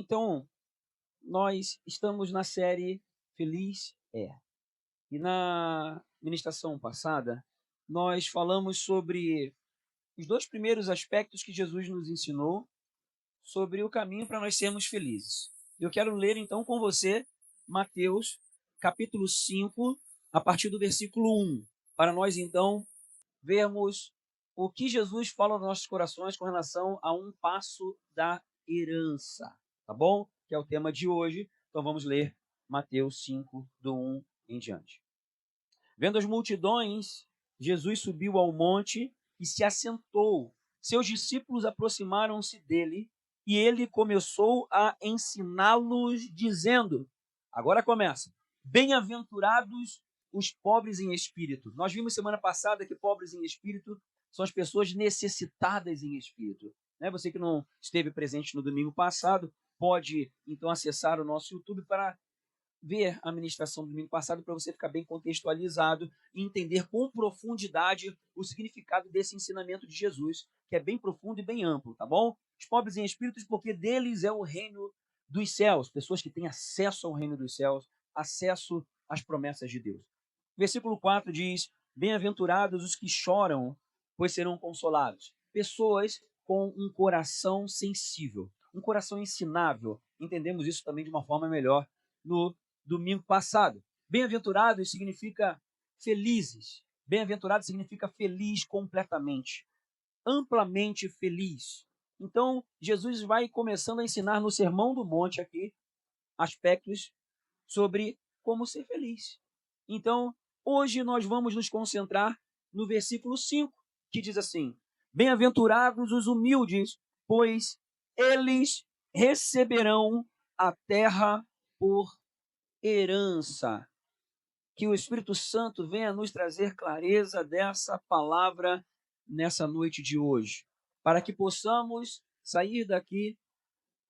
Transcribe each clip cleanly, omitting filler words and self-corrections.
Então, nós estamos na série Feliz é. E na ministração passada, nós falamos sobre os dois primeiros aspectos que Jesus nos ensinou sobre o caminho para nós sermos felizes. Eu quero ler então com você Mateus, capítulo 5, a partir do versículo 1, para nós então vermos o que Jesus fala nos nossos corações com relação a um passo da herança, tá bom? Que é o tema de hoje. Então vamos ler Mateus 5, do 1 em diante. Vendo as multidões, Jesus subiu ao monte e se assentou. Seus discípulos aproximaram-se dele e ele começou a ensiná-los, dizendo: agora começa. Bem-aventurados os pobres em espírito. Nós vimos semana passada que pobres em espírito são as pessoas necessitadas em espírito. Você que não esteve presente no domingo passado, pode então acessar o nosso YouTube para ver a ministração do domingo passado para você ficar bem contextualizado e entender com profundidade o significado desse ensinamento de Jesus, que é bem profundo e bem amplo, tá bom? Os pobres em espíritos, porque deles é o reino dos céus, pessoas que têm acesso ao reino dos céus, acesso às promessas de Deus. Versículo 4 diz: bem-aventurados os que choram, pois serão consolados. Pessoas com um coração sensível, um coração ensinável. Entendemos isso também de uma forma melhor no domingo passado. Bem-aventurados significa felizes. Bem-aventurado significa feliz completamente, amplamente feliz. Então, Jesus vai começando a ensinar no Sermão do Monte aqui aspectos sobre como ser feliz. Então, hoje nós vamos nos concentrar no versículo 5, que diz assim: bem-aventurados os humildes, pois eles receberão a terra por herança. Que o Espírito Santo venha nos trazer clareza dessa palavra nessa noite de hoje, para que possamos sair daqui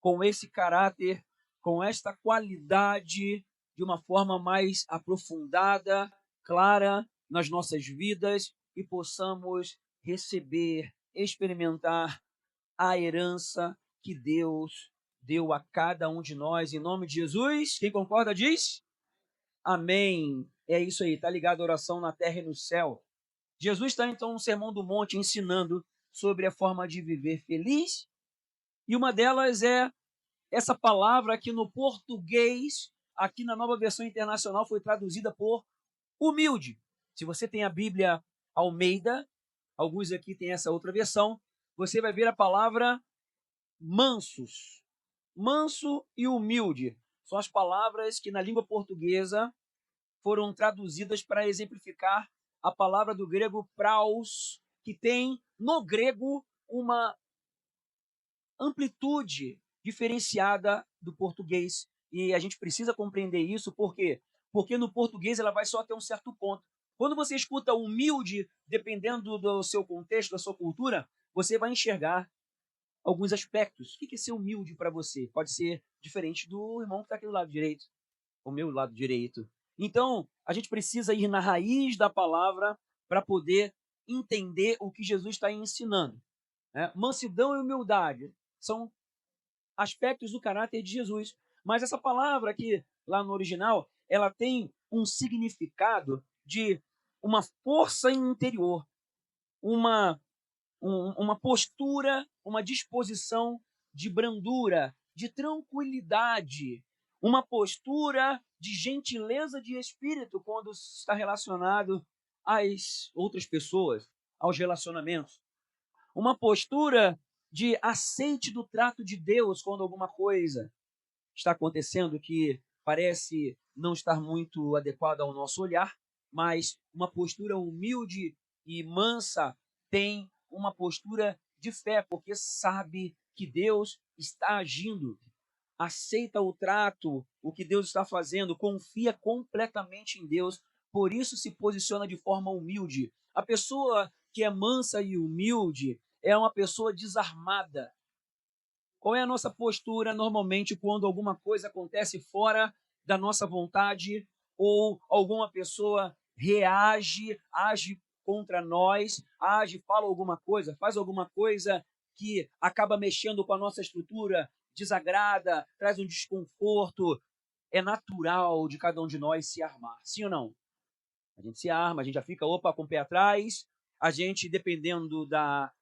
com esse caráter, com esta qualidade, de uma forma mais aprofundada, clara nas nossas vidas e possamos receber, experimentar a herança que Deus deu a cada um de nós, em nome de Jesus. Quem concorda diz amém. É isso aí, tá ligado a oração na terra e no céu. Jesus está então no Sermão do Monte ensinando sobre a forma de viver feliz, e uma delas é essa palavra que no português, aqui na Nova Versão Internacional, foi traduzida por humilde. Se você tem a Bíblia Almeida, alguns aqui têm essa outra versão, você vai ver a palavra mansos. Manso e humilde são as palavras que na língua portuguesa foram traduzidas para exemplificar a palavra do grego praus, que tem no grego uma amplitude diferenciada do português. E a gente precisa compreender isso, por quê? Porque no português ela vai só até um certo ponto. Quando você escuta humilde, dependendo do seu contexto, da sua cultura, você vai enxergar alguns aspectos. O que é ser humilde para você? Pode ser diferente do irmão que está aqui do lado direito, o meu lado direito. Então, a gente precisa ir na raiz da palavra para poder entender o que Jesus está ensinando. Mansidão e humildade são aspectos do caráter de Jesus. Mas essa palavra aqui, lá no original, ela tem um significado de uma força interior, uma, uma postura, uma disposição de brandura, de tranquilidade, uma postura de gentileza de espírito quando está relacionado às outras pessoas, aos relacionamentos. Uma postura de aceite do trato de Deus quando alguma coisa está acontecendo que parece não estar muito adequada ao nosso olhar, mas uma postura humilde e mansa tem uma postura de fé, porque sabe que Deus está agindo, aceita o trato, o que Deus está fazendo, confia completamente em Deus, por isso se posiciona de forma humilde. A pessoa que é mansa e humilde é uma pessoa desarmada. Qual é a nossa postura normalmente quando alguma coisa acontece fora da nossa vontade ou alguma pessoa reage, age contra nós, age, fala alguma coisa, faz alguma coisa que acaba mexendo com a nossa estrutura desagrada, traz um desconforto. É natural de cada um de nós se armar, sim ou não? A gente se arma, a gente já fica, opa, com o pé atrás, a gente, dependendo da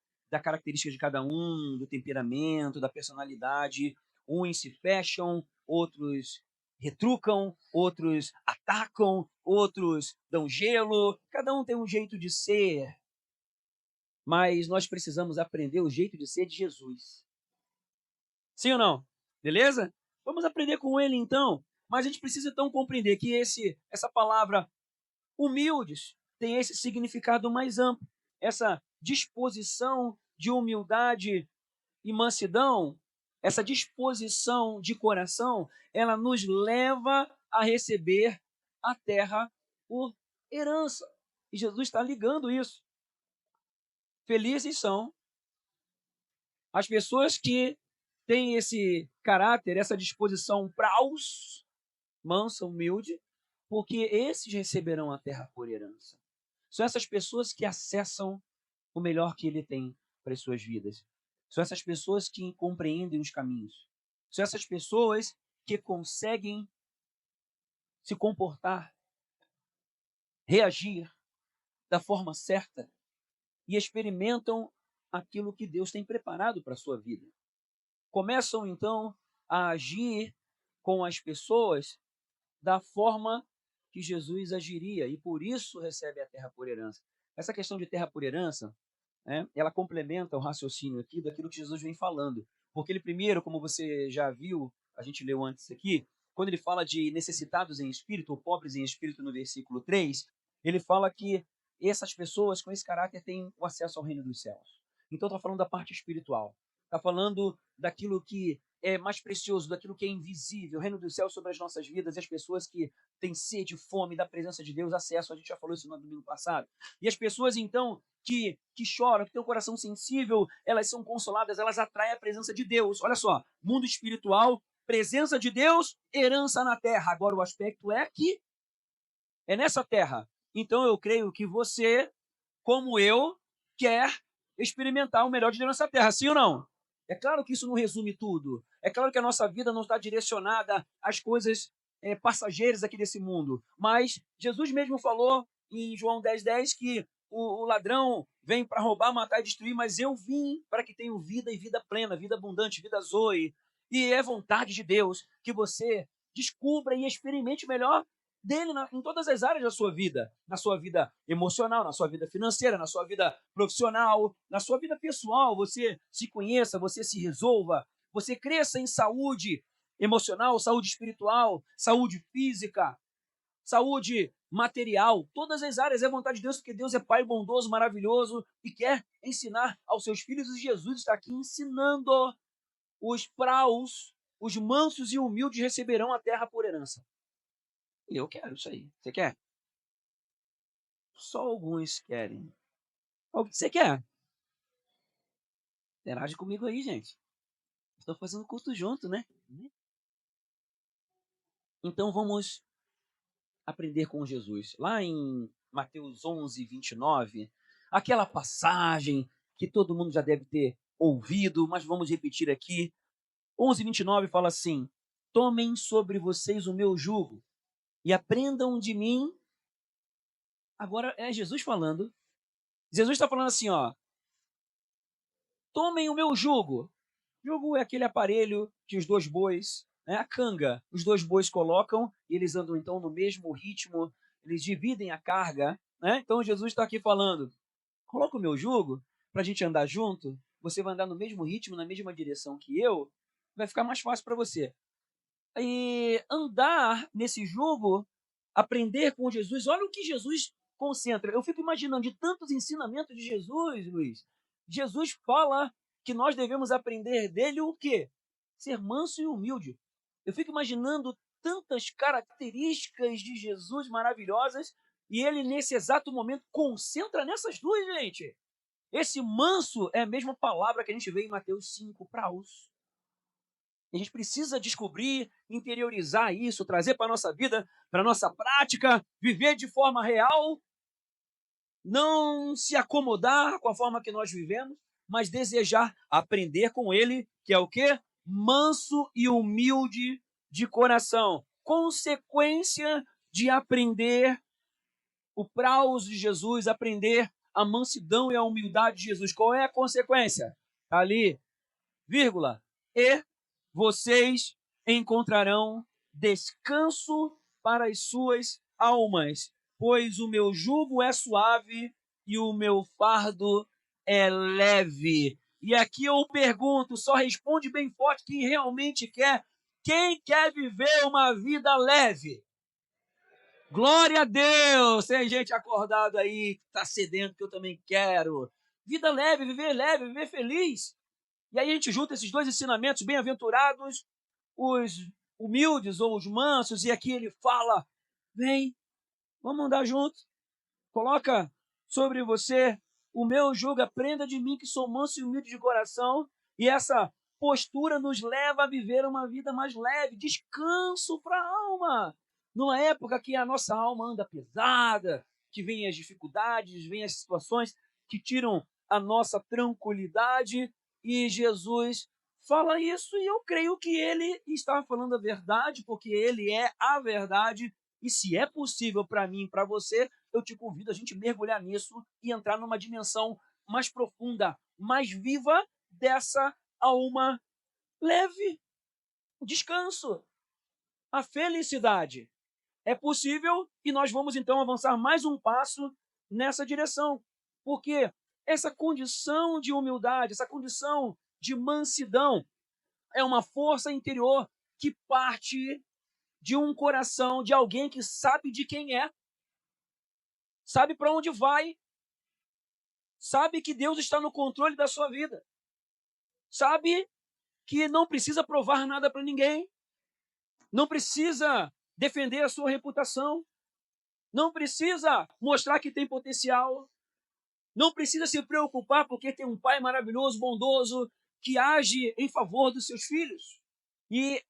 característica de cada um, do temperamento, da personalidade, uns se fecham, outros retrucam, outros atacam, outros dão gelo, cada um tem um jeito de ser, mas nós precisamos aprender o jeito de ser de Jesus. Sim ou não? Beleza? Vamos aprender com ele então. Mas a gente precisa então compreender que essa palavra humildes tem esse significado mais amplo. Essa disposição de humildade e mansidão, essa disposição de coração, ela nos leva a receber a terra por herança. E Jesus está ligando isso. Felizes são as pessoas que têm esse caráter, essa disposição praus, mansa, humilde, porque esses receberão a terra por herança. São essas pessoas que acessam o melhor que ele tem para as suas vidas. São essas pessoas que compreendem os caminhos. São essas pessoas que conseguem se comportar, reagir da forma certa e experimentam aquilo que Deus tem preparado para a sua vida. Começam então a agir com as pessoas da forma que Jesus agiria e por isso recebe a terra por herança. Essa questão de terra por herança, ela complementa o raciocínio aqui daquilo que Jesus vem falando. Porque ele primeiro, como você já viu, a gente leu antes aqui, quando ele fala de necessitados em espírito, ou pobres em espírito no versículo 3, ele fala que essas pessoas com esse caráter têm o acesso ao reino dos céus. Então está falando da parte espiritual. Está falando daquilo que é mais precioso, daquilo que é invisível, o reino dos céus sobre as nossas vidas, e as pessoas que têm sede e fome da presença de Deus, acesso, a gente já falou isso no domingo passado. E as pessoas, então, que choram, que têm um coração sensível, elas são consoladas, elas atraem a presença de Deus. Olha só, mundo espiritual, presença de Deus, herança na terra. Agora o aspecto é que é nessa terra. Então eu creio que você, como eu, quer experimentar o melhor de Deus nessa terra, sim ou não? É claro que isso não resume tudo. É claro que a nossa vida não está direcionada às coisas passageiras aqui desse mundo. Mas Jesus mesmo falou em João 10:10 que o ladrão vem para roubar, matar e destruir, mas eu vim para que tenham vida e vida plena, vida abundante, vida zoe. E é vontade de Deus que você descubra e experimente melhor dele em todas as áreas da sua vida, na sua vida emocional, na sua vida financeira, na sua vida profissional, na sua vida pessoal, você se conheça, você se resolva, você cresça em saúde emocional, saúde espiritual, saúde física, saúde material, todas as áreas é vontade de Deus, porque Deus é Pai bondoso, maravilhoso e quer ensinar aos seus filhos, e Jesus está aqui ensinando os praus, os mansos e humildes receberão a terra por herança. Eu quero isso aí. Você quer? Só alguns querem. O que você quer? Interage comigo aí, gente. Estou fazendo curso junto, né? Então vamos aprender com Jesus. Lá em Mateus 11:29, aquela passagem que todo mundo já deve ter ouvido, mas vamos repetir aqui. 11:29 fala assim: tomem sobre vocês o meu jugo e aprendam de mim. Agora é Jesus falando. Jesus está falando assim, ó. Tomem o meu jugo. Jugo é aquele aparelho que os dois bois, a canga, os dois bois colocam e eles andam então no mesmo ritmo, eles dividem a carga. Então Jesus está aqui falando, coloca o meu jugo para a gente andar junto, você vai andar no mesmo ritmo, na mesma direção que eu, vai ficar mais fácil para você. E andar nesse jugo, aprender com Jesus, olha o que Jesus concentra. Eu fico imaginando de tantos ensinamentos de Jesus, Luiz. Jesus fala que nós devemos aprender dele o quê? Ser manso e humilde. Eu fico imaginando tantas características de Jesus maravilhosas e ele, nesse exato momento, concentra nessas duas, gente. Esse manso é a mesma palavra que a gente vê em Mateus 5, praus. A gente precisa descobrir, interiorizar isso, trazer para a nossa vida, para a nossa prática, viver de forma real, não se acomodar com a forma que nós vivemos, mas desejar aprender com ele, que é o quê? manso e humilde de coração. Consequência de aprender o praus de Jesus, aprender a mansidão e a humildade de Jesus. Qual é a consequência? Está ali, vírgula. E vocês encontrarão descanso para as suas almas, pois o meu jugo é suave e o meu fardo é leve. E aqui eu pergunto, só responde bem forte quem realmente quer. Quem quer viver uma vida leve? Glória a Deus! Tem gente acordado aí que está sedento, que eu também quero. Vida leve, viver feliz. E aí a gente junta esses dois ensinamentos, bem-aventurados, os humildes ou os mansos, e aqui ele fala, vem, vamos andar juntos. Coloca sobre você o meu jugo, aprenda de mim que sou manso e humilde de coração. E essa postura nos leva a viver uma vida mais leve, descanso para a alma. Numa época que a nossa alma anda pesada, que vem as dificuldades, vem as situações que tiram a nossa tranquilidade, e Jesus fala isso, e eu creio que ele está falando a verdade, porque ele é a verdade, e se é possível para mim e para você, eu te convido a gente mergulhar nisso e entrar numa dimensão mais profunda, mais viva dessa alma leve. Descanso, a felicidade. É possível e nós vamos então avançar mais um passo nessa direção. Porque essa condição de humildade, essa condição de mansidão é uma força interior que parte de um coração de alguém que sabe de quem é, sabe para onde vai, sabe que Deus está no controle da sua vida, sabe que não precisa provar nada para ninguém, não precisa defender a sua reputação, não precisa mostrar que tem potencial, não precisa se preocupar porque tem um pai maravilhoso, bondoso, que age em favor dos seus filhos. E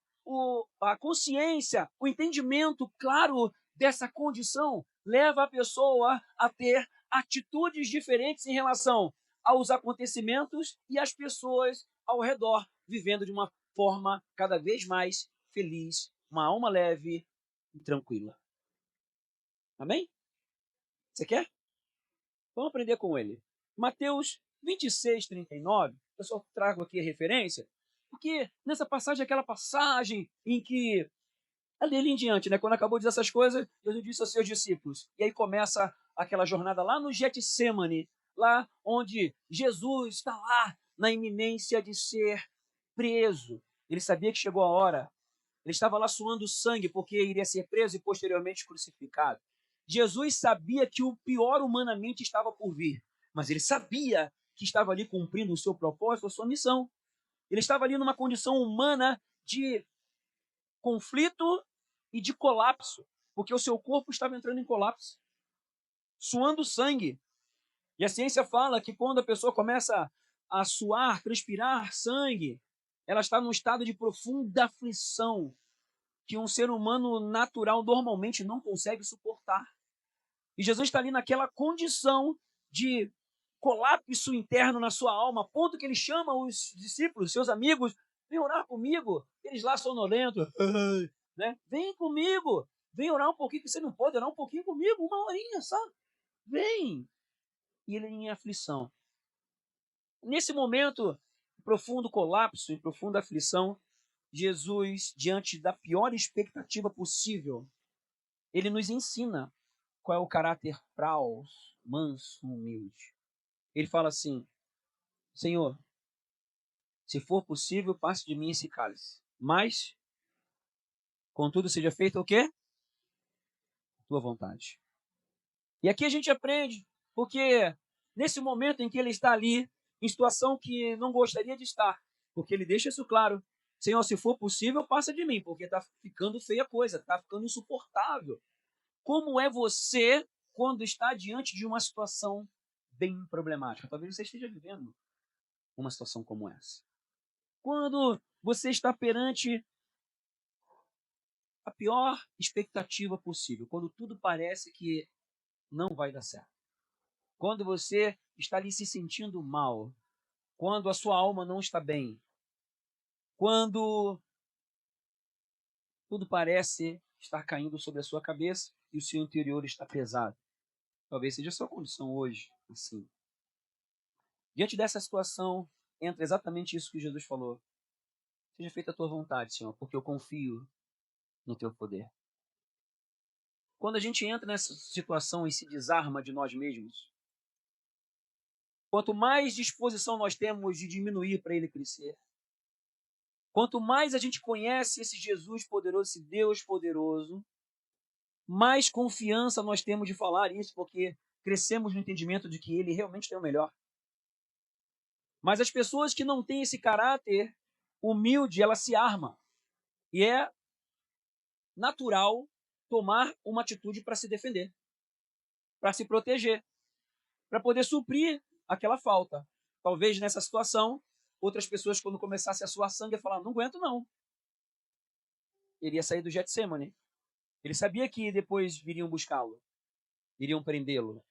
a consciência, o entendimento claro dessa condição leva a pessoa a ter atitudes diferentes em relação aos acontecimentos e às pessoas ao redor, vivendo de uma forma cada vez mais feliz, uma alma leve e tranquila. Amém? Você quer? Vamos aprender com ele. Mateus 26, 39. Eu só trago aqui a referência, porque nessa passagem, aquela passagem em que, ali em diante, né, quando acabou de dizer essas coisas, Jesus disse aos seus discípulos. E aí começa aquela jornada lá no Getsemane, lá onde Jesus está lá na iminência de ser preso. Ele sabia que chegou a hora. Ele estava lá suando sangue porque iria ser preso e posteriormente crucificado. Jesus sabia que o pior humanamente estava por vir, mas ele sabia que estava ali cumprindo o seu propósito, a sua missão. Ele estava ali numa condição humana de conflito e de colapso, porque o seu corpo estava entrando em colapso, suando sangue. E a ciência fala que quando a pessoa começa a suar, transpirar sangue, ela está num estado de profunda aflição, que um ser humano natural normalmente não consegue suportar. E Jesus está ali naquela condição de colapso interno na sua alma, a ponto que ele chama os discípulos, seus amigos, vem orar comigo. Eles lá sonolentos, né? Vem comigo, vem orar um pouquinho, que você não pode orar um pouquinho comigo, uma horinha só. Vem. E ele em aflição. Nesse momento, profundo colapso e profunda aflição, Jesus, diante da pior expectativa possível, ele nos ensina qual é o caráter praus, manso, humilde. Ele fala assim: Senhor, se for possível, passe de mim esse cálice. Mas, contudo, seja feita o quê? Tua vontade. E aqui a gente aprende, porque nesse momento em que ele está ali, em situação que não gostaria de estar, porque ele deixa isso claro: Senhor, se for possível, passa de mim, porque está ficando feia a coisa, está ficando insuportável. Como é você quando está diante de uma situação bem problemática? Talvez você esteja vivendo uma situação como essa. Quando você está perante a pior expectativa possível, quando tudo parece que não vai dar certo. Quando você está ali se sentindo mal, quando a sua alma não está bem, Quando tudo parece estar caindo sobre a sua cabeça e o seu interior está pesado. Talvez seja a sua condição hoje, assim. Diante dessa situação, entra exatamente isso que Jesus falou. Seja feita a tua vontade, Senhor, porque eu confio no teu poder. Quando a gente entra nessa situação e se desarma de nós mesmos, quanto mais disposição nós temos de diminuir para ele crescer, quanto mais a gente conhece esse Jesus poderoso, esse Deus poderoso, mais confiança nós temos de falar isso, porque crescemos no entendimento de que ele realmente tem o melhor. Mas as pessoas que não têm esse caráter humilde, ela se arma. E é natural tomar uma atitude para se defender, para se proteger, para poder suprir aquela falta. Talvez nessa situação, outras pessoas, quando começassem a suar sangue, iam falar, não aguento não. Ele ia sair do Getsemane. Ele sabia que depois viriam buscá-lo, iriam prendê-lo.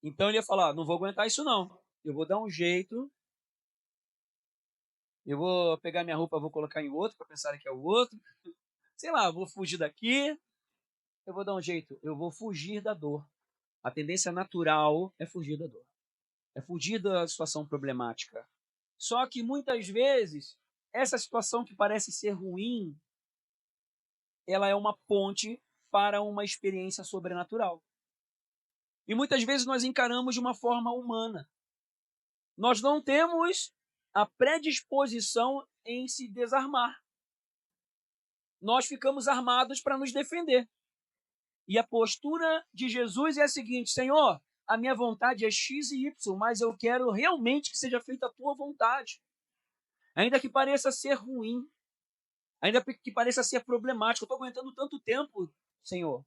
Então ele ia falar, não vou aguentar isso não. Eu vou dar um jeito, eu vou pegar minha roupa, vou colocar em outro, para pensar que é o outro. Sei lá, vou fugir daqui, eu vou dar um jeito, eu vou fugir da dor. A tendência natural é fugir da dor. É fugir da situação problemática. Só que muitas vezes, essa situação que parece ser ruim, ela é uma ponte para uma experiência sobrenatural. E muitas vezes nós encaramos de uma forma humana. Nós não temos a predisposição em se desarmar. Nós ficamos armados para nos defender. E a postura de Jesus é a seguinte: Senhor, a minha vontade é X e Y, mas eu quero realmente que seja feita a tua vontade. Ainda que pareça ser ruim, ainda que pareça ser problemático, eu estou aguentando tanto tempo, Senhor.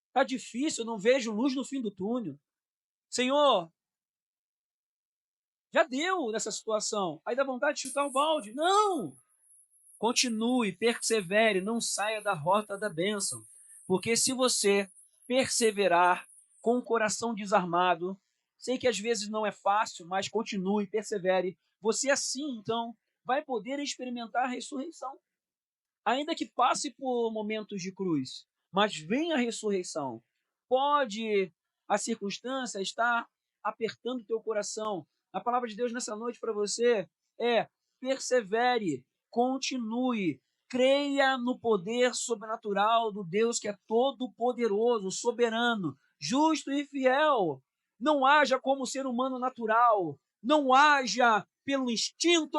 Está difícil, eu não vejo luz no fim do túnel. Senhor, já deu nessa situação. Aí dá vontade de chutar o balde. Não! Continue, persevere, não saia da rota da bênção. Porque se você perseverar com o coração desarmado, sei que às vezes não é fácil, mas continue, persevere. Você assim, então, vai poder experimentar a ressurreição. Ainda que passe por momentos de cruz, mas vem a ressurreição. Pode a circunstância estar apertando o teu coração. A palavra de Deus nessa noite para você é: persevere, continue, creia no poder sobrenatural do Deus que é todo poderoso, soberano, justo e fiel. Não haja como ser humano natural, não haja pelo instinto,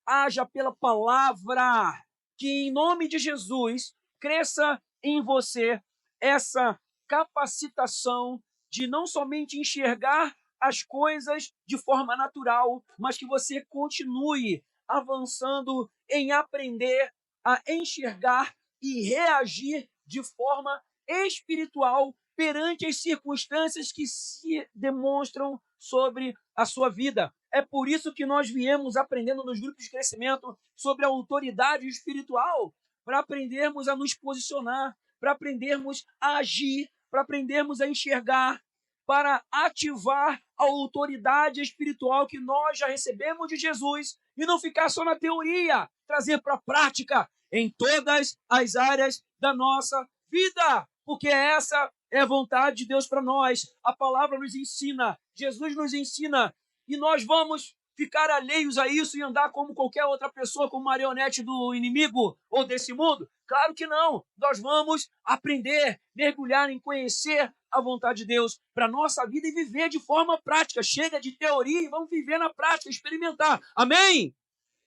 haja pela palavra. Que em nome de Jesus cresça em você essa capacitação de não somente enxergar as coisas de forma natural, mas que você continue avançando em aprender a enxergar e reagir de forma espiritual perante as circunstâncias que se demonstram sobre a sua vida. É por isso que nós viemos aprendendo nos grupos de crescimento sobre a autoridade espiritual, para aprendermos a nos posicionar, para aprendermos a agir, para aprendermos a enxergar, para ativar a autoridade espiritual que nós já recebemos de Jesus e não ficar só na teoria, trazer para a prática em todas as áreas da nossa vida, porque essa é a vontade de Deus para nós. A palavra nos ensina, Jesus nos ensina, e nós vamos ficar alheios a isso e andar como qualquer outra pessoa, como marionete do inimigo ou desse mundo? Claro que não. Nós vamos aprender, mergulhar em conhecer a vontade de Deus para a nossa vida e viver de forma prática. Chega de teoria e vamos viver na prática, experimentar. Amém?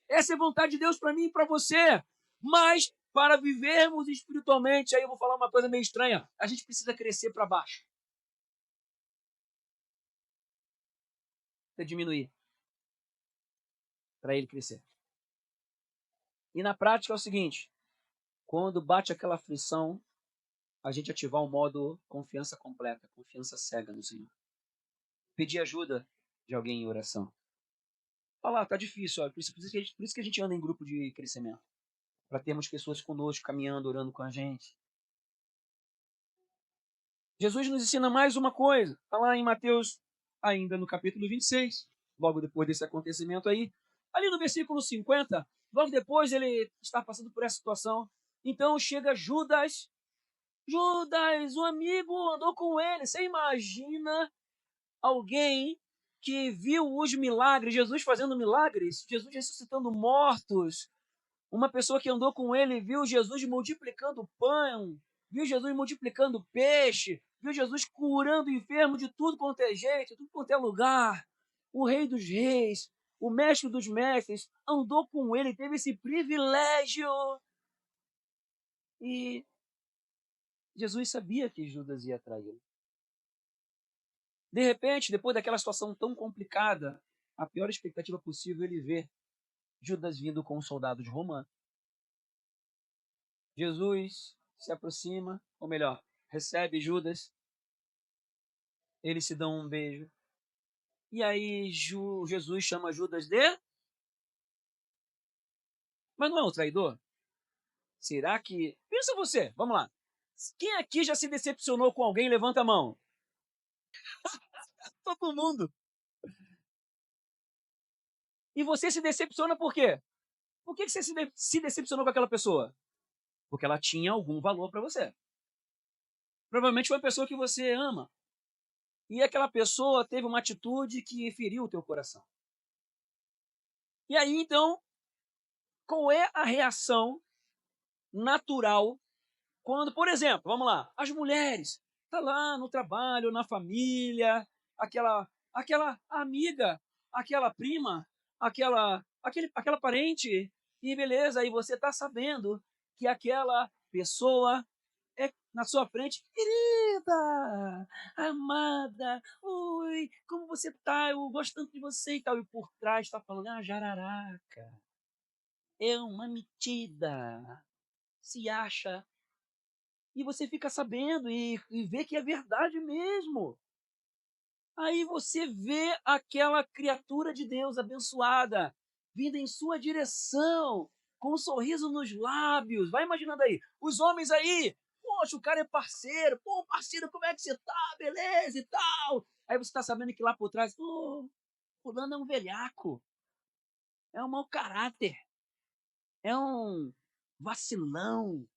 Essa é a vontade de Deus para mim e para você. Mas para vivermos espiritualmente, aí eu vou falar uma coisa meio estranha, a gente precisa crescer para baixo. Precisa diminuir para ele crescer. E na prática é o seguinte: quando bate aquela aflição, a gente ativar o modo confiança completa, confiança cega no Senhor. Pedir ajuda de alguém em oração. Falar, tá difícil, ó, por isso que a gente anda em grupo de crescimento. Para termos pessoas conosco, caminhando, orando com a gente. Jesus nos ensina mais uma coisa. Está lá em Mateus, ainda no capítulo 26, logo depois desse acontecimento aí. Ali no versículo 50, Logo depois ele está passando por essa situação. Então chega Judas. Judas, o amigo, andou com ele. Você imagina alguém que viu os milagres, Jesus fazendo milagres, Jesus ressuscitando mortos, uma pessoa que andou com ele, viu Jesus multiplicando pão, viu Jesus multiplicando peixe, viu Jesus curando enfermo de tudo quanto é jeito, de tudo quanto é lugar. O Rei dos Reis, o Mestre dos Mestres, andou com ele, teve esse privilégio. E Jesus sabia que Judas ia traí-lo. De repente, depois daquela situação tão complicada, a pior expectativa possível ele vê Judas vindo com os soldados romanos. Jesus se aproxima, ou melhor, recebe Judas, eles se dão um beijo. E aí Jesus chama Judas de... Mas não é um traidor? Será que... Pensa você, vamos lá. Quem aqui já se decepcionou com alguém? Levanta a mão. Todo mundo. E você se decepciona por quê? Por que você se decepcionou com aquela pessoa? Porque ela tinha algum valor para você. Provavelmente foi uma pessoa que você ama. E aquela pessoa teve uma atitude que feriu o teu coração. E aí, então, qual é a reação natural quando, por exemplo, vamos lá, as mulheres tá lá no trabalho, na família, aquela amiga, aquela prima, aquela parente, e beleza, aí você tá sabendo que aquela pessoa é na sua frente, querida, amada, oi, como você tá? Eu gosto tanto de você e tal. E por trás tá falando, jararaca, é uma metida, se acha. E você fica sabendo e vê que é verdade mesmo. Aí você vê aquela criatura de Deus abençoada vindo em sua direção, com um sorriso nos lábios. Vai imaginando aí, os homens aí, poxa, o cara é parceiro, pô, parceiro, como é que você tá? Beleza e tal. Aí você tá sabendo que lá por trás, pô, fulano é um velhaco, é um mau caráter, é um vacilão.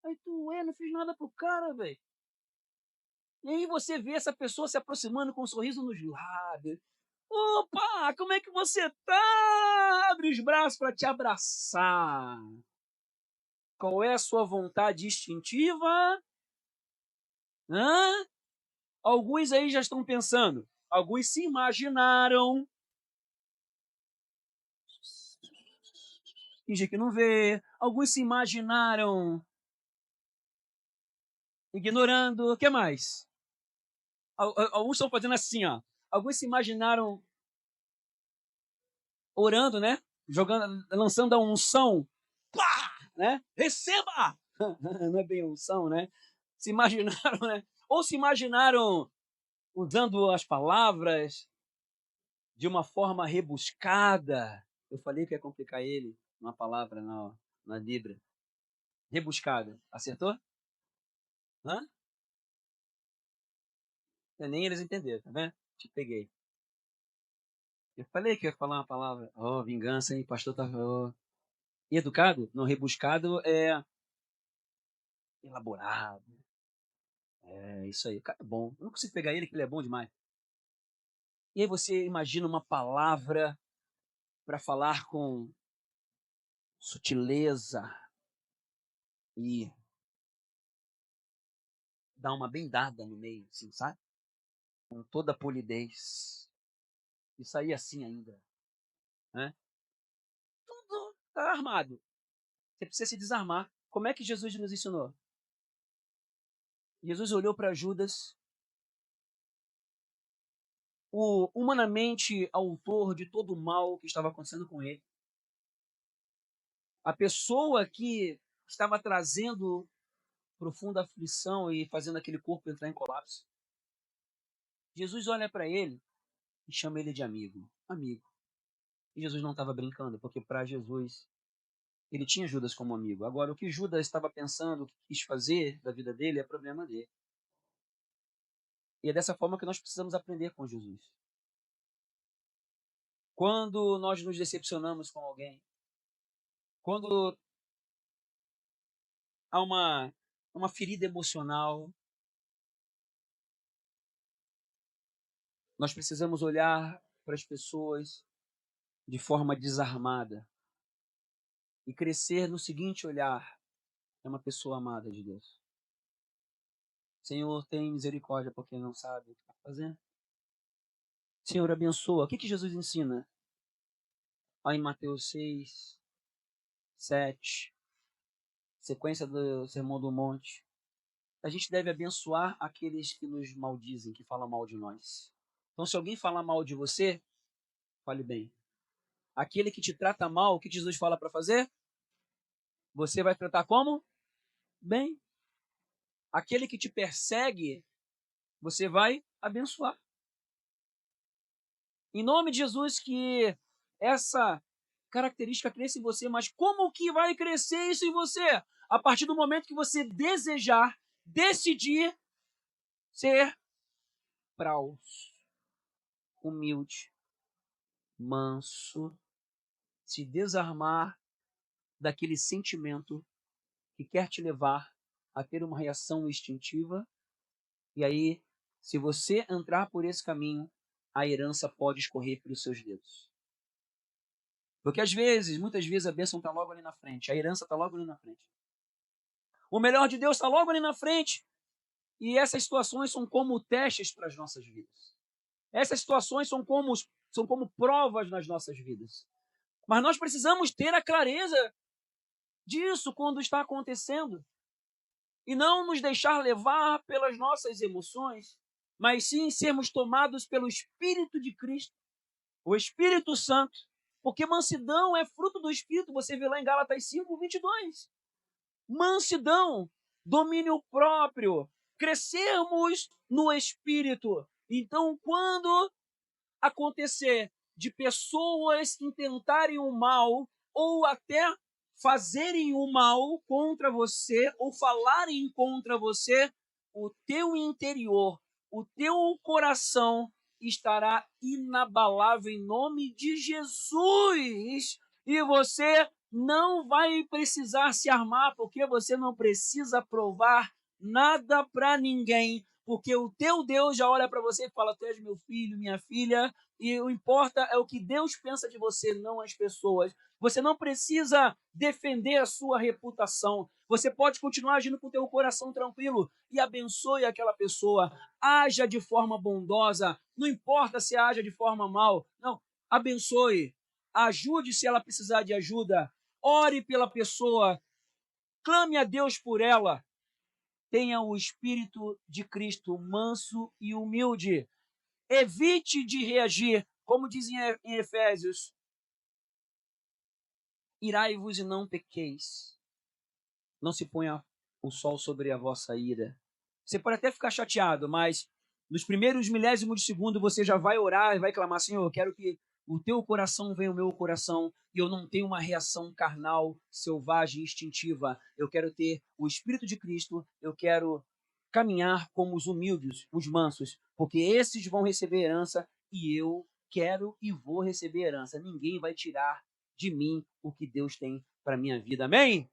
Aí tu, não fiz nada pro cara, velho. E aí você vê essa pessoa se aproximando com um sorriso nos lábios. Opa, como é que você tá? Abre os braços para te abraçar. Qual é a sua vontade instintiva? Hã? Alguns aí já estão pensando. Alguns se imaginaram. Finge que não vê. Alguns se imaginaram ignorando. O que mais? Alguns estão fazendo assim, ó. Alguns se imaginaram orando, né? Jogando, lançando a unção. Pá! Né? Receba! Não é bem unção, né? Se imaginaram, né? Ou se imaginaram usando as palavras de uma forma rebuscada. Eu falei que ia complicar ele, uma palavra na Libra. Rebuscada. Acertou? Hã? Nem eles entenderam, tá vendo? Te peguei. Eu falei que ia falar uma palavra. Oh, vingança, hein? Pastor tá. Oh. Educado? Não, rebuscado é elaborado. É isso aí. O cara é bom. Eu não consigo pegar ele, que ele é bom demais. E aí você imagina uma palavra para falar com sutileza e dar uma bendada no meio, assim, sabe? Com toda a polidez. E sair assim ainda, né? Tudo tá armado. Você precisa se desarmar. Como é que Jesus nos ensinou? Jesus olhou para Judas, o humanamente autor de todo o mal que estava acontecendo com ele. A pessoa que estava trazendo profunda aflição e fazendo aquele corpo entrar em colapso. Jesus olha para ele e chama ele de amigo. Amigo. E Jesus não estava brincando, porque para Jesus ele tinha Judas como amigo. Agora, o que Judas estava pensando, o que quis fazer da vida dele, é problema dele. E é dessa forma que nós precisamos aprender com Jesus. Quando nós nos decepcionamos com alguém, Quando há uma ferida emocional, nós precisamos olhar para as pessoas de forma desarmada e crescer no seguinte olhar: é uma pessoa amada de Deus. Senhor, tem misericórdia porque não sabe o que está fazendo. Senhor, abençoa. O que Jesus ensina? Em Mateus 6, 7, sequência do Sermão do Monte. A gente deve abençoar aqueles que nos maldizem, que falam mal de nós. Então, se alguém falar mal de você, fale bem. Aquele que te trata mal, o que Jesus fala para fazer? Você vai tratar como? Bem. Aquele que te persegue, você vai abençoar. Em nome de Jesus, que essa característica cresça em você, mas como que vai crescer isso em você? A partir do momento que você desejar, decidir ser praus, humilde, manso, se desarmar daquele sentimento que quer te levar a ter uma reação instintiva. E aí, se você entrar por esse caminho, a herança pode escorrer pelos seus dedos. Porque às vezes, muitas vezes, a bênção está logo ali na frente, a herança está logo ali na frente. O melhor de Deus está logo ali na frente. E essas situações são como testes para as nossas vidas. Essas situações são como provas nas nossas vidas. Mas nós precisamos ter a clareza disso quando está acontecendo. E não nos deixar levar pelas nossas emoções, mas sim sermos tomados pelo Espírito de Cristo, o Espírito Santo. Porque mansidão é fruto do Espírito. Você vê lá em Gálatas 5:22. Mansidão, domínio próprio, crescermos no Espírito. Então, quando acontecer de pessoas intentarem o mal ou até fazerem o mal contra você ou falarem contra você, o teu interior, o teu coração estará inabalável em nome de Jesus. E você não vai precisar se armar, porque você não precisa provar nada para ninguém, porque o teu Deus já olha para você e fala: tu és meu filho, minha filha, e o importa é o que Deus pensa de você, não as pessoas. Você não precisa defender a sua reputação. Você pode continuar agindo com o teu coração tranquilo e abençoe aquela pessoa. Haja de forma bondosa, não importa se haja de forma mal. Não, abençoe. Ajude se ela precisar de ajuda. Ore pela pessoa. Clame a Deus por ela. Tenha o Espírito de Cristo manso e humilde. Evite de reagir, como dizem em Efésios: irai-vos e não pequeis. Não se ponha o sol sobre a vossa ira. Você pode até ficar chateado, mas nos primeiros milésimos de segundo você já vai orar e vai clamar: Senhor, eu quero que o teu coração venha ao meu coração e eu não tenho uma reação carnal, selvagem, instintiva. Eu quero ter o Espírito de Cristo, eu quero caminhar como os humildes, os mansos, porque esses vão receber herança e eu quero e vou receber herança. Ninguém vai tirar de mim o que Deus tem para minha vida. Amém?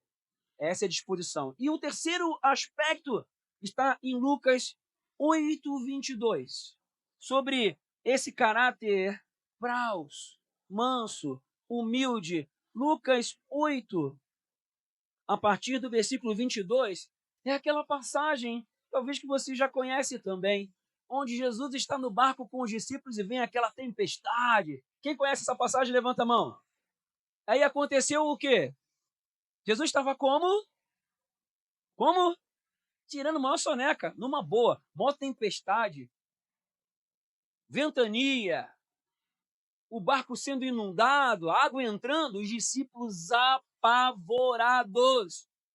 Essa é a disposição. E o terceiro aspecto está em Lucas 8:22, sobre esse caráter praus, manso, humilde. Lucas 8, a partir do versículo 22, é aquela passagem, talvez que você já conhece também, onde Jesus está no barco com os discípulos e vem aquela tempestade. Quem conhece essa passagem, levanta a mão. Aí aconteceu o quê? Jesus estava como? Como? Tirando maior soneca, numa boa, maior tempestade, ventania, o barco sendo inundado, a água entrando, os discípulos apavorados.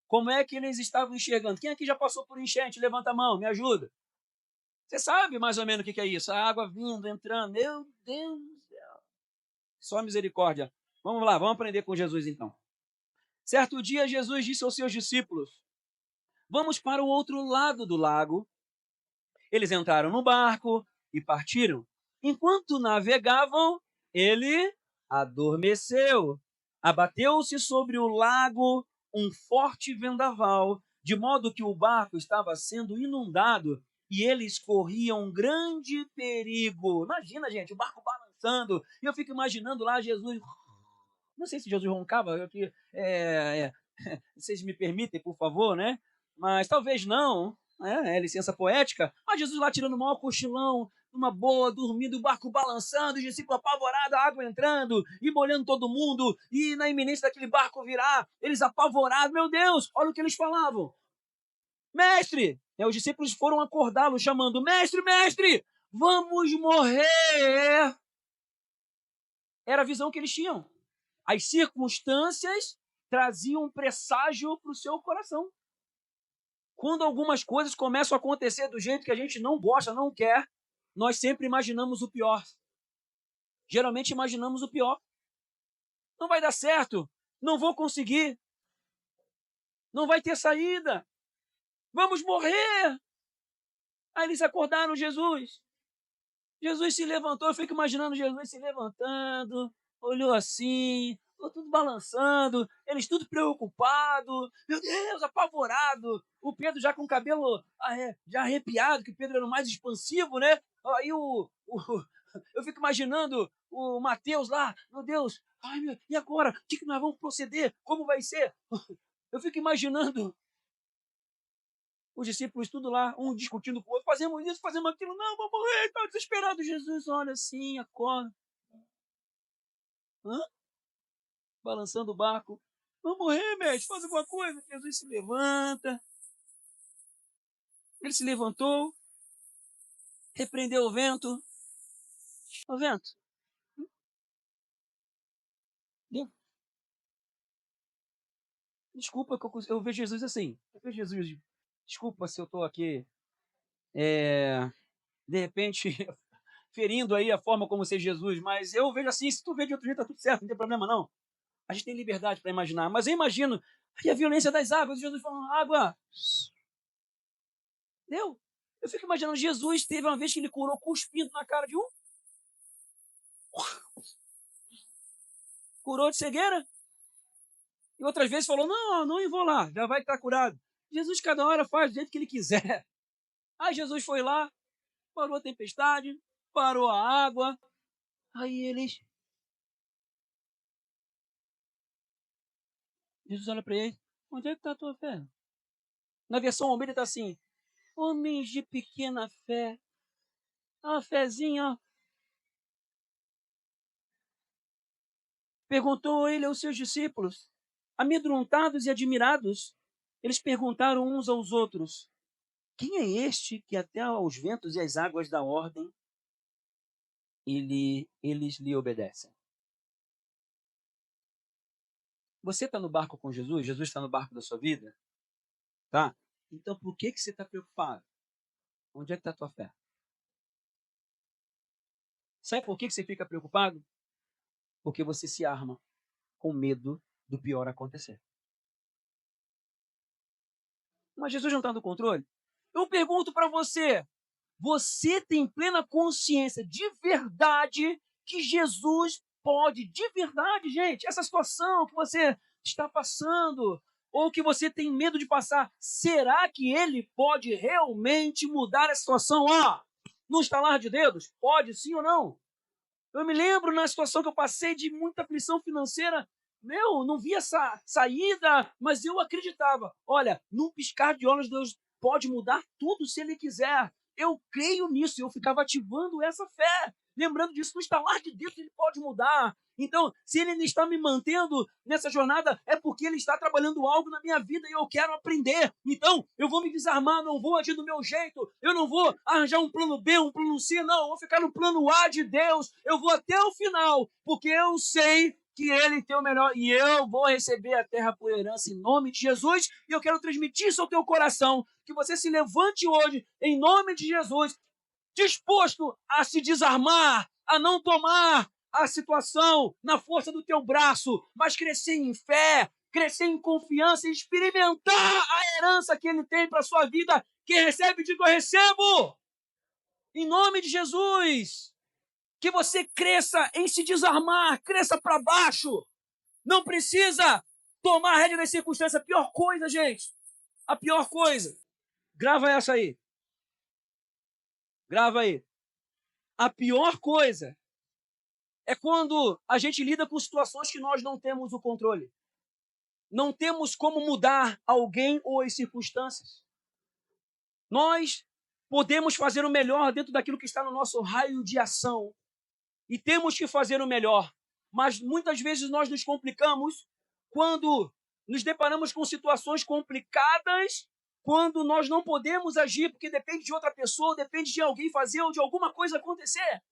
Como é que eles estavam enxergando? Quem aqui já passou por enchente? Levanta a mão, me ajuda. Você sabe mais ou menos o que é isso? A água vindo, entrando. Meu Deus do céu. Só misericórdia. Vamos lá, vamos aprender com Jesus então. Certo dia, Jesus disse aos seus discípulos: vamos para o outro lado do lago. Eles entraram no barco e partiram. Enquanto navegavam, ele adormeceu. Abateu-se sobre o lago um forte vendaval, de modo que o barco estava sendo inundado e eles corriam um grande perigo. Imagina, gente, o barco balançando. E eu fico imaginando lá Jesus. Não sei se Jesus roncava, vocês me permitem, por favor, né? Mas talvez não, né? É licença poética. Mas Jesus lá tirando o maior cochilão, numa boa, dormindo, o barco balançando, os discípulos apavorados, a água entrando e molhando todo mundo, e na iminência daquele barco virar, eles apavorados, meu Deus, olha o que eles falavam. Mestre! Os discípulos foram acordá-lo, chamando, mestre, mestre, vamos morrer! Era a visão que eles tinham. As circunstâncias traziam um presságio para o seu coração. Quando algumas coisas começam a acontecer do jeito que a gente não gosta, não quer, nós sempre imaginamos o pior. Geralmente imaginamos o pior. Não vai dar certo, não vou conseguir, não vai ter saída, vamos morrer. Aí eles acordaram Jesus. Jesus se levantou, eu fico imaginando Jesus se levantando, olhou assim, ficou tudo balançando, eles tudo preocupados, meu Deus, apavorado, o Pedro já com o cabelo já arrepiado, que o Pedro era o mais expansivo, né? Aí eu fico imaginando o Mateus lá, meu Deus, ai meu, e agora? O que nós vamos proceder? Como vai ser? Eu fico imaginando os discípulos tudo lá, um discutindo com o outro, fazemos isso, fazemos aquilo, não, vamos morrer, está desesperado. Jesus olha assim, acorda. Hã? Balançando o barco. Vamos morrer, mestre, faz alguma coisa. Jesus se levanta. Ele se levantou, repreendeu o vento. O vento, desculpa que eu vejo Jesus assim. Eu vejo Jesus, desculpa se eu estou aqui, de repente, ferindo aí a forma como ser Jesus, mas eu vejo assim, se tu vê de outro jeito, tá tudo certo, não tem problema não. A gente tem liberdade para imaginar, mas eu imagino aí a violência das águas, Jesus falando, água, deu. Eu fico imaginando, Jesus teve uma vez que ele curou cuspindo na cara de um, curou de cegueira, e outras vezes falou, não, não vou lá, já vai estar curado. Jesus cada hora faz do jeito que ele quiser. Aí Jesus foi lá, parou a tempestade, parou a água, aí eles, Jesus olha para ele, onde é que está a tua fé? Na versão Almeida está assim, homens de pequena fé, a fezinha. Perguntou ele aos seus discípulos. Amedrontados e admirados, eles perguntaram uns aos outros, quem é este que até aos ventos e às águas dá ordem e eles lhe obedecem? Você está no barco com Jesus? Jesus está no barco da sua vida? Tá? Então por que você está preocupado? Onde é que está a tua fé? Sabe por que você fica preocupado? Porque você se arma com medo do pior acontecer. Mas Jesus não está no controle? Eu pergunto para você, você tem plena consciência de verdade que Jesus pode, de verdade, gente, essa situação que você está passando, ou que você tem medo de passar, será que ele pode realmente mudar a situação? No estalar de dedos? Pode sim ou não? Eu me lembro na situação que eu passei de muita aflição financeira. Não via essa saída, mas eu acreditava. Olha, num piscar de olhos, Deus pode mudar tudo se Ele quiser. Eu creio nisso, eu ficava ativando essa fé. Lembrando disso, no estalar de Deus, Ele pode mudar. Então, se Ele ainda está me mantendo nessa jornada, é porque Ele está trabalhando algo na minha vida e eu quero aprender. Então, eu vou me desarmar, não vou agir do meu jeito, eu não vou arranjar um plano B, um plano C, não, eu vou ficar no plano A de Deus, eu vou até o final, porque eu sei que Ele tem o melhor e eu vou receber a terra por herança em nome de Jesus e eu quero transmitir isso ao teu coração, que você se levante hoje em nome de Jesus, disposto a se desarmar, a não tomar a situação na força do teu braço, mas crescer em fé, crescer em confiança e experimentar a herança que Ele tem para a sua vida. Quem recebe, diga eu recebo. Em nome de Jesus. Que você cresça em se desarmar, cresça para baixo. Não precisa tomar a rédea das circunstâncias. A pior coisa, gente, a pior coisa. Grava essa aí. Grava aí. A pior coisa é quando a gente lida com situações que nós não temos o controle. Não temos como mudar alguém ou as circunstâncias. Nós podemos fazer o melhor dentro daquilo que está no nosso raio de ação. E temos que fazer o melhor. Mas muitas vezes nós nos complicamos quando nos deparamos com situações complicadas, quando nós não podemos agir porque depende de outra pessoa, depende de alguém fazer ou de alguma coisa acontecer.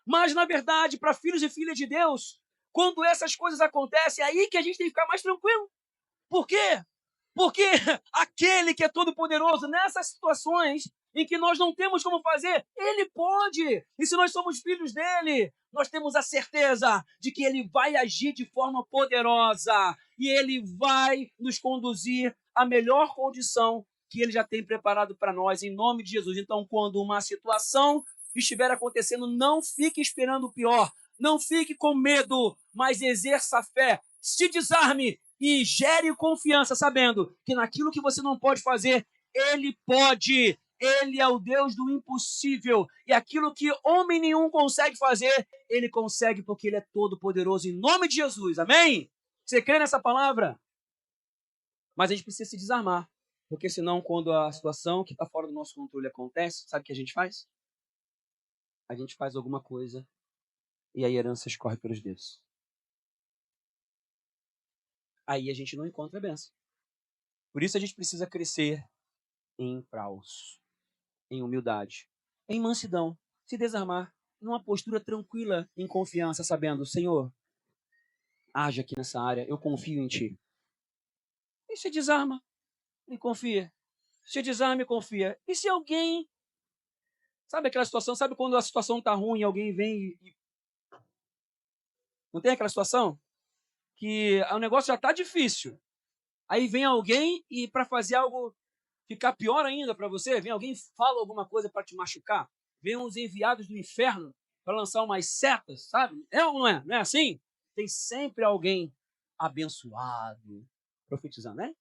Mas, na verdade, para filhos e filhas de Deus, quando essas coisas acontecem, é aí que a gente tem que ficar mais tranquilo. Por quê? Porque aquele que é todo-poderoso, nessas situações em que nós não temos como fazer, ele pode. E se nós somos filhos dele, nós temos a certeza de que ele vai agir de forma poderosa e ele vai nos conduzir à melhor condição que ele já tem preparado para nós, em nome de Jesus. Então, quando uma situação estiver acontecendo, não fique esperando o pior, não fique com medo, mas exerça a fé, se desarme e gere confiança, sabendo que naquilo que você não pode fazer, ele pode. Ele é o Deus do impossível. E aquilo que homem nenhum consegue fazer, ele consegue porque ele é todo poderoso. Em nome de Jesus. Amém? Você crê nessa palavra? Mas a gente precisa se desarmar. Porque senão, quando a situação que está fora do nosso controle acontece, sabe o que a gente faz? A gente faz alguma coisa e a herança escorre pelos dedos. Aí a gente não encontra a bênção. Por isso a gente precisa crescer em praus, em humildade, em mansidão, se desarmar, numa postura tranquila, em confiança, sabendo, Senhor, age aqui nessa área, eu confio em Ti. E se desarma e confia. Se desarma e confia. E se alguém, sabe aquela situação, sabe quando a situação está ruim, alguém vem e... Não tem aquela situação? Que o negócio já está difícil. Aí vem alguém e para fazer algo ficar pior ainda para você, vem alguém e fala alguma coisa para te machucar. Vem uns enviados do inferno para lançar umas setas, sabe? É ou não é? Não é assim? Tem sempre alguém abençoado profetizando, né?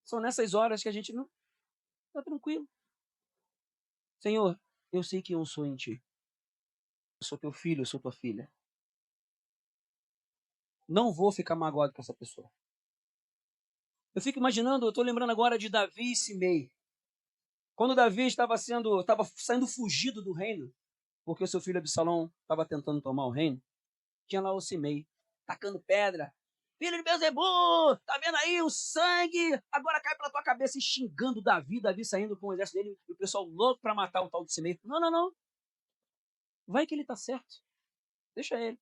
São nessas horas que a gente não está tranquilo. Senhor, eu sei que eu sou em Ti. Eu sou teu filho, eu sou tua filha. Não vou ficar magoado com essa pessoa. Eu fico imaginando, eu estou lembrando agora de Davi e Simei. Quando Davi estava saindo fugido do reino, porque o seu filho Absalão estava tentando tomar o reino, tinha lá o Simei, tacando pedra. Filho de Beelzebub, tá vendo aí o sangue? Agora cai pela tua cabeça, e xingando Davi saindo com o exército dele, e o pessoal louco para matar o tal de Simei. Não, não, não. Vai que ele tá certo. Deixa ele.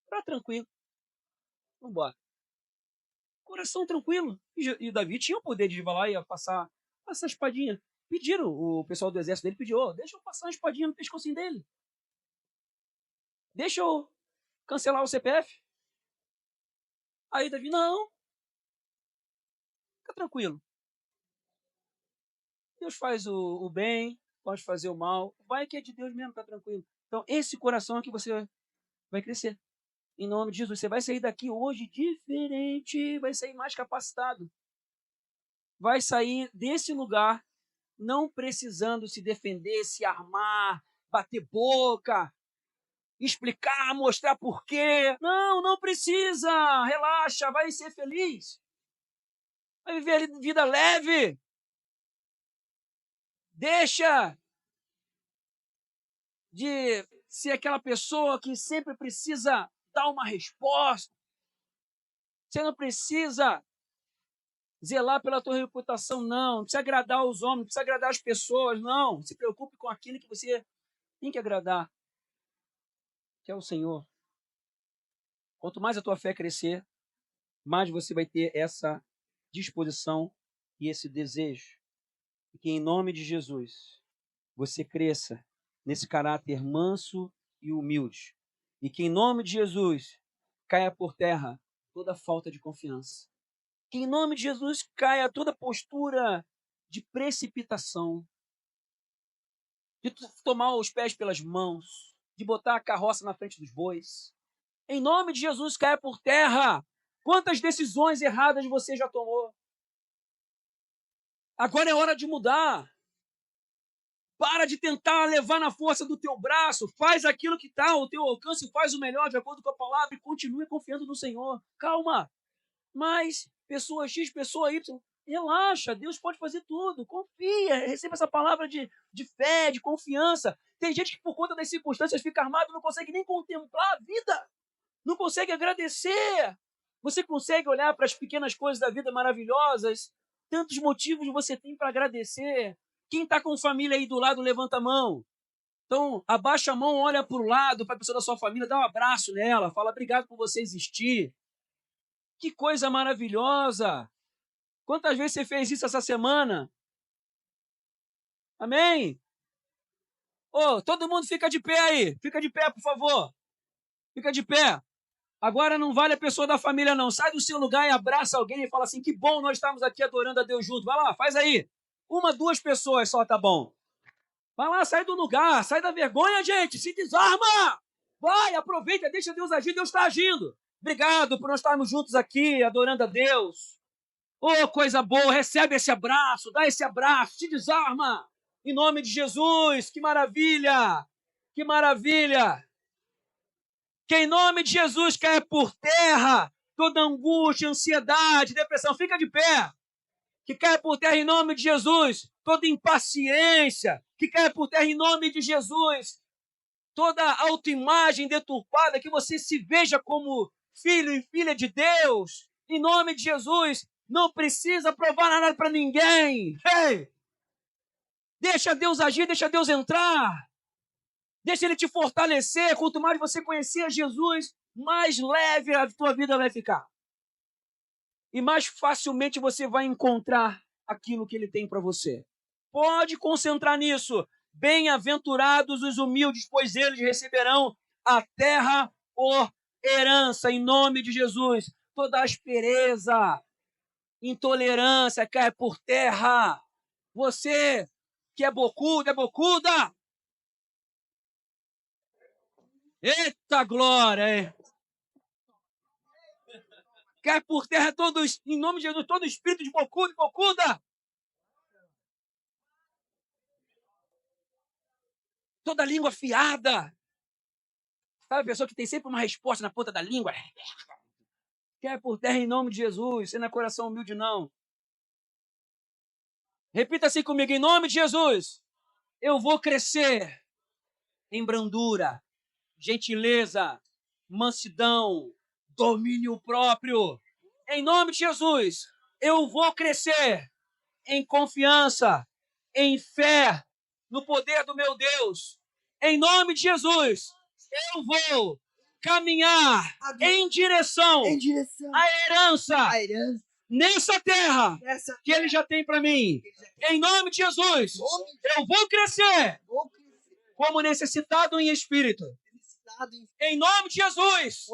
Tá tranquilo. Vambora. Coração tranquilo. E Davi tinha o poder de ir lá e passar a espadinha. Pediram, o pessoal do exército dele pediu, oh, deixa eu passar uma espadinha no pescocinho dele. Deixa eu cancelar o CPF. Aí Davi, não, fica tranquilo. Deus faz o bem, pode fazer o mal. Vai que é de Deus mesmo, tá tranquilo. Então, esse coração é que você vai crescer. Em nome de Jesus, você vai sair daqui hoje diferente, vai sair mais capacitado. Vai sair desse lugar não precisando se defender, se armar, bater boca, explicar, mostrar por quê. Não, não precisa. Relaxa, vai ser feliz. Vai viver vida leve. Deixa de ser aquela pessoa que sempre precisa dar uma resposta. Você não precisa zelar pela tua reputação, não. Não precisa agradar os homens, não precisa agradar as pessoas, não. Se preocupe com aquilo que você tem que agradar, que é o Senhor. Quanto mais a tua fé crescer, mais você vai ter essa disposição e esse desejo. E que em nome de Jesus, você cresça nesse caráter manso e humilde. E que em nome de Jesus caia por terra toda falta de confiança. Que em nome de Jesus caia toda postura de precipitação, de tomar os pés pelas mãos, de botar a carroça na frente dos bois. Em nome de Jesus, caia por terra. Quantas decisões erradas você já tomou? Agora é hora de mudar. Para de tentar levar na força do teu braço. Faz aquilo que está ao teu alcance, faz o melhor de acordo com a palavra e continue confiando no Senhor. Calma. Mas pessoa X, pessoa Y, relaxa. Deus pode fazer tudo. Confia. Receba essa palavra de fé, de confiança. Tem gente que por conta das circunstâncias fica armado e não consegue nem contemplar a vida. Não consegue agradecer. Você consegue olhar para as pequenas coisas da vida maravilhosas? Tantos motivos você tem para agradecer. Quem está com família aí do lado, levanta a mão. Então, abaixa a mão, olha para o lado, para a pessoa da sua família, dá um abraço nela, fala obrigado por você existir. Que coisa maravilhosa. Quantas vezes você fez isso essa semana? Amém? Todo mundo fica de pé aí. Fica de pé, por favor. Fica de pé. Agora não vale a pessoa da família, não. Sai do seu lugar e abraça alguém e fala assim, que bom nós estamos aqui adorando a Deus juntos. Vai lá, faz aí. 1, 2 pessoas só, tá bom. Vai lá, sai do lugar, sai da vergonha, gente. Se desarma. Vai, aproveita, deixa Deus agir. Deus está agindo. Obrigado por nós estarmos juntos aqui, adorando a Deus. Coisa boa, recebe esse abraço, dá esse abraço, se desarma. Em nome de Jesus, que maravilha. Que maravilha. Que em nome de Jesus caia por terra toda angústia, ansiedade, depressão. Fica de pé. Que caia por terra em nome de Jesus toda impaciência. Que caia por terra em nome de Jesus toda autoimagem deturpada. Que você se veja como filho e filha de Deus. Em nome de Jesus. Não precisa provar nada para ninguém. Ei! Deixa Deus agir, deixa Deus entrar. Deixa Ele te fortalecer. Quanto mais você conhecer Jesus, mais leve a tua vida vai ficar. E mais facilmente você vai encontrar aquilo que Ele tem para você. Pode concentrar nisso. Bem-aventurados os humildes, pois eles receberão a terra por herança, em nome de Jesus. Toda aspereza, intolerância cai por terra. Você que é bocudo, é bocuda. Eita glória, hein? Cai por terra todos, em nome de Jesus, todo espírito de bocudo e bocuda. Toda língua afiada. Sabe a pessoa que tem sempre uma resposta na ponta da língua? Cai por terra em nome de Jesus. Você não é coração humilde, não. Repita assim comigo, em nome de Jesus. Eu vou crescer em brandura, gentileza, mansidão, domínio próprio. Em nome de Jesus, eu vou crescer em confiança, em fé, no poder do meu Deus. Em nome de Jesus, eu vou caminhar em direção à herança nessa terra que Ele já tem para mim. Em nome de Jesus, eu vou crescer como necessitado em espírito. Em nome de Jesus,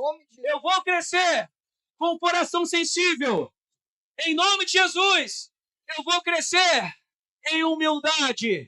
eu vou crescer com o coração sensível. Em nome de Jesus, eu vou crescer em humildade.